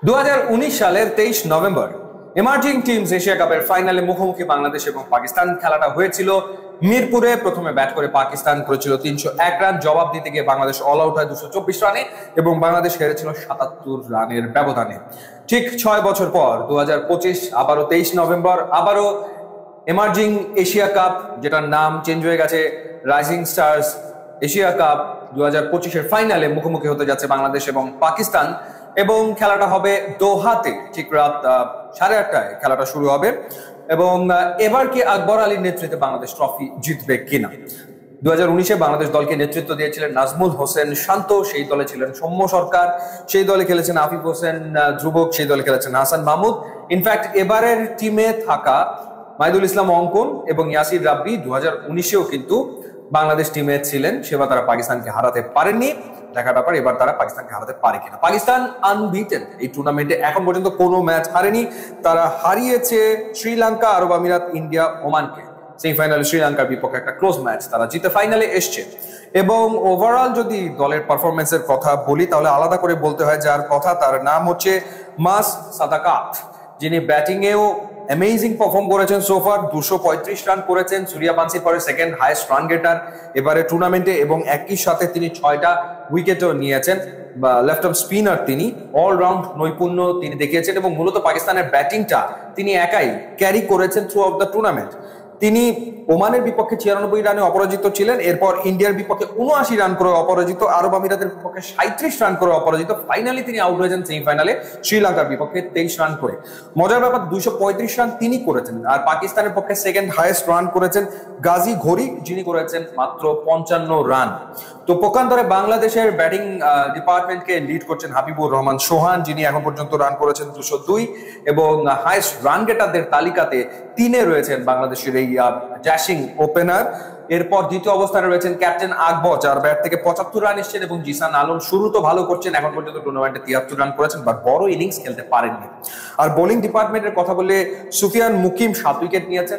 2019 সালের 23 November emerging teams Asia কাপের ফাইনালে মুখোমুখি বাংলাদেশ এবং পাকিস্তান। খেলাটা হয়েছিল মিরপুরে। প্রথমে ব্যাট করে পাকিস্তান করেছিল 301 রান, জবাব দিতে গিয়ে বাংলাদেশ অল আউট হয় 224 রানে এবং বাংলাদেশ হেরেছিল 77 রানের ব্যবধানে। ঠিক 6 বছর পর 2025 আবারও 23 নভেম্বর আবারও এমার্জিং এশিয়া কাপ, যেটার নাম চেঞ্জ হয়ে গেছে রাইজিং স্টার্স এশিয়া কাপ 2025-এর ফাইনালে মুখোমুখি হতে যাচ্ছে বাংলাদেশ এবং পাকিস্তান। এবং খেলাটা হবে দোহাতে, ঠিক রাত 8:30টায় খেলাটা শুরু হবে। এবং এবার কি আকবর আলীর নেতৃত্বে বাংলাদেশ ট্রফি জিতবে কিনা? 2019-এ বাংলাদেশ দলকে নেতৃত্ব দিয়েছিলেন নাজমুল হোসেন শান্ত, সেই দলে ছিলেন সৌম্য সরকার, সেই দলে খেলেছেন আফিফ হোসেন ধ্রুবক, সেই দলে খেলেছেন হাসান মাহমুদ। ইনফ্যাক্ট এবারের টিমে থাকা মাহিদুল ইসলাম অঙ্কন এবং ইয়াসির রাব্বি 2019-এও কিন্তু বাংলাদেশ টিমে ছিলেন, সেবার তারা পাকিস্তানকে হারাতে পারেননি। দেখার ব্যাপার এবার তারা পাকিস্তানকে হারাতে পারে কিনা। পাকিস্তান আনবিটেন এই টুর্নামেন্টে, এখন পর্যন্ত কোনো ম্যাচ হারেনি। তারা হারিয়েছে শ্রীলঙ্কা, আরব আমিরাত, ইন্ডিয়া, ওমানকে। সেমিফাইনালে শ্রীলঙ্কার বিপক্ষে একটা ক্লোজ ম্যাচ তারা জিতে ফাইনালে এসছে। এবং ওভারঅল যদি দলের পারফরমেন্সের কথা বলি তাহলে আলাদা করে বলতে হয় যার কথা, তার নাম হচ্ছে মাস সাদাকাত, যিনি ব্যাটিংয়েও অ্যামেজিং পারফর্ম করেছেন। সোফার 235 রান করেছেন, সূর্যবংশীর পরে সেকেন্ড হাইয়েস্ট রান গেটার এবারে টুর্নামেন্টে, এবং একই সাথে তিনি 6টা উইকেটও নিয়েছেন। বা লেফট আর্ম স্পিনার, তিনি অলরাউন্ড নৈপুণ্য তিনি দেখিয়েছেন এবং মূলত পাকিস্তানের ব্যাটিংটা তিনি একাই ক্যারি করেছেন থ্রু আউট দ্য টুর্নামেন্ট। তিনি ওমানের বিপক্ষে 96 রানে অপরাজিত ছিলেন, এরপর ইন্ডিয়ার বিপক্ষে 79 রান করে অপরাজিত, আরব আমিরাতের বিপক্ষে 37 রান করে অপরাজিত। ফাইনালি তিনি আউট হয়েছেন সেমিফাইনালে শ্রীলঙ্কার বিপক্ষে 23 রান করে। মজার ব্যাপার 235 রান তিনি করেছেন, আর পাকিস্তানের পক্ষে সেকেন্ড হাইয়েস্ট রান করেছেন গাজী ঘড়ি, যিনি করেছেন মাত্র 55 রান। তো পক্ষান্তরে বাংলাদেশের ব্যাটিং ডিপার্টমেন্টকে লিড করছেন হাবিবুর রহমান সোহান, যিনি এখন পর্যন্ত রান করেছেন 202 এবং হাইয়েস্ট রান গেটারদের তালিকাতে 3-এ রয়েছেন বাংলাদেশের এই ড্যাশিং ওপেনার। এরপর দ্বিতীয় অবস্থানে রয়েছেন ক্যাপ্টেন আকবর, যার ব্যাট থেকে 75 রান এসেছেন, এবং জিসান আলম শুরু তো ভালো করছেন, এখন পর্যন্ত টুর্নামেন্টে 73 রান করেছেন, বাট বড় ইনিংস খেলতে পারেননি। আর বোলিং ডিপার্টমেন্টের কথা বললে সুফিয়ান মুকিম 7 উইকেট নিয়েছেন,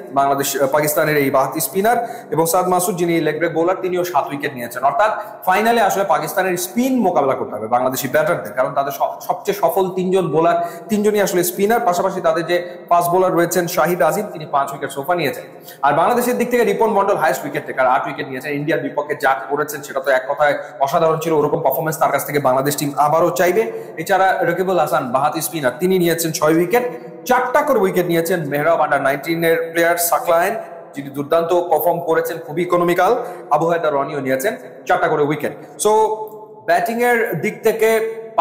পাকিস্তানের এই বাহাতি স্পিনার, এবং সাদ মাসুদ, যিনি লেগ ব্রেক বোলার, তিনিও 7 উইকেট নিয়েছেন। অর্থাৎ ফাইনালে আসলে পাকিস্তানের স্পিন মোকাবেলা করতে হবে বাংলাদেশি ব্যাটারদের, কারণ তাদের সবচেয়ে সফল 3জন বোলার, 3জনই আসলে স্পিনার। পাশাপাশি তাদের যে ফাস্ট বোলার রয়েছেন শাহিদ আজিম, তিনি 5 উইকেট সোফা নিয়েছেন। আর বাংলাদেশের দিক থেকে Ripon Mondal highest wicket taker, 8 wicket নিয়েছেন। ইন্ডিয়ার বিপক্ষে যা করেছেন সেটা তো এক কথায় অসাধারণ ছিল, ওরকম পারফরমেন্স তার কাছ থেকে বাংলাদেশ টিম আবারও চাইবে। এছাড়া রকিবুল হাসান বাহাতি স্পিনার, তিনি নিয়েছেন 6 উইকেট। 4টা করে উইকেট নিয়েছেন মেহরাব আন্ডার-19-এর প্লেয়ার সাকলায়েন, যিনি দুর্দান্ত পারফর্ম করেছেন, খুবই ইকোনমিক্যাল। আবু হায়দার রনিও নিয়েছেন 4টা করে উইকেট। সো ব্যাটিং এর দিক থেকে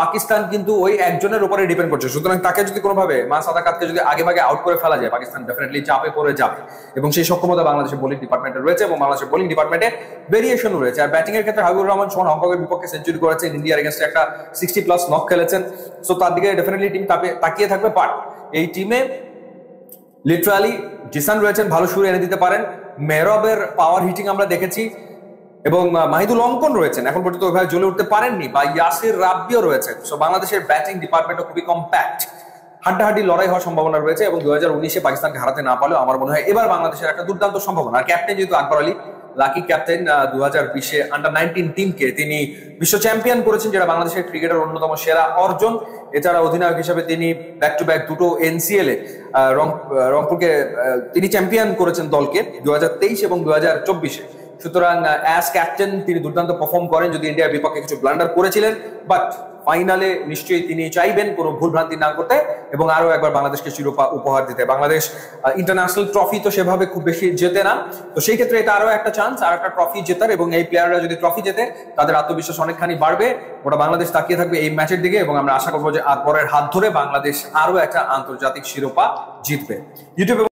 পাকিস্তান কিন্তু ওই একজনের উপরে ডিপেন্ড করছে, সুতরাং তাকে যদি কোনোভাবে মা সাদাকাতকে যদি আগে ভাগে আউট করে ফেলা যায়, পাকিস্তান ডেফিনেটলি চাপে পড়ে যাবে, এবং সেই সক্ষমতা বাংলাদেশের বোলিং ডিপার্টমেন্টে রয়েছে, এবং বাংলাদেশের বোলিং ডিপার্টমেন্টে ভেরিয়েশনও রয়েছে। আর ব্যাটিং এর ক্ষেত্রে হাবিবুর রহমান সোহান হংকংয়ের বিপক্ষে সেঞ্চুরি করেছেন, ইন্ডিয়ার এগেইনস্টে একটা 60+ নক খেলেছেন। সো তার দিকে ডেফিনেটলি টিম তাকিয়ে থাকবে। বাট এই টিমে লিটারালি জিসান রয়েছেন, ভালো সুর এনে দিতে পারেন। মেহরাবের পাওয়ার হিটিং আমরা দেখেছি, এবং মাহিদুল অঙ্কন রয়েছেন, এখন পর্যন্ত ওইভাবে জ্বলে উঠতে পারেননি, বা ইয়াসির রাব্বিও রয়েছেন। সো বাংলাদেশের ব্যাটিং ডিপার্টমেন্টও খুবই কম্প্যাক্ট, হাড্ডাহাড্ডি লড়াই হওয়ার সম্ভাবনা রয়েছে। এবং 2019-এ পাকিস্তানকে হারাতে না পারলেও আমার মনে হয় এবার বাংলাদেশের একটা দুর্দান্ত সম্ভাবনা। আর ক্যাপ্টেন যেহেতু Akbar Ali, lucky captain, 2020-এ under-19 টিমকে তিনি বিশ্ব চ্যাম্পিয়ন করেছেন, যেটা বাংলাদেশের ক্রিকেটের অন্যতম সেরা অর্জন। এছাড়া অধিনায়ক হিসেবে তিনি ব্যাক টু ব্যাক 2টো NCL-এ রংপুরকে তিনি চ্যাম্পিয়ন করেছেন দলকে 2023 এবং 2024-এ। সুতরাং অ্যাজ ক্যাপ্টেন তিনি দুর্দান্ত পারফর্ম করেন, যদি ইন্ডিয়ার বিপক্ষে কিছু ব্লান্ডার করেছিলেন, বাট ফাইনালে নিশ্চয়ই তিনি চাইবেন কোনো ভুলভ্রান্তি না করতে এবং আরো একবার বাংলাদেশকে শিরোপা উপহার দিতে। বাংলাদেশ ইন্টারন্যাশনাল ট্রফি তো সেভাবে খুব বেশি জেতে না, তো সেই ক্ষেত্রে এটা আরো একটা চান্স, আর একটা ট্রফি জেতার, এবং এই প্লেয়াররা যদি ট্রফি জেতে তাদের আত্মবিশ্বাস অনেকখানি বাড়বে। ওটা বাংলাদেশ তাকিয়ে থাকবে এই ম্যাচের দিকে, এবং আমরা আশা করবো যে আকবরের হাত ধরে বাংলাদেশ আরো একটা আন্তর্জাতিক শিরোপা জিতবে। ইউটিউবে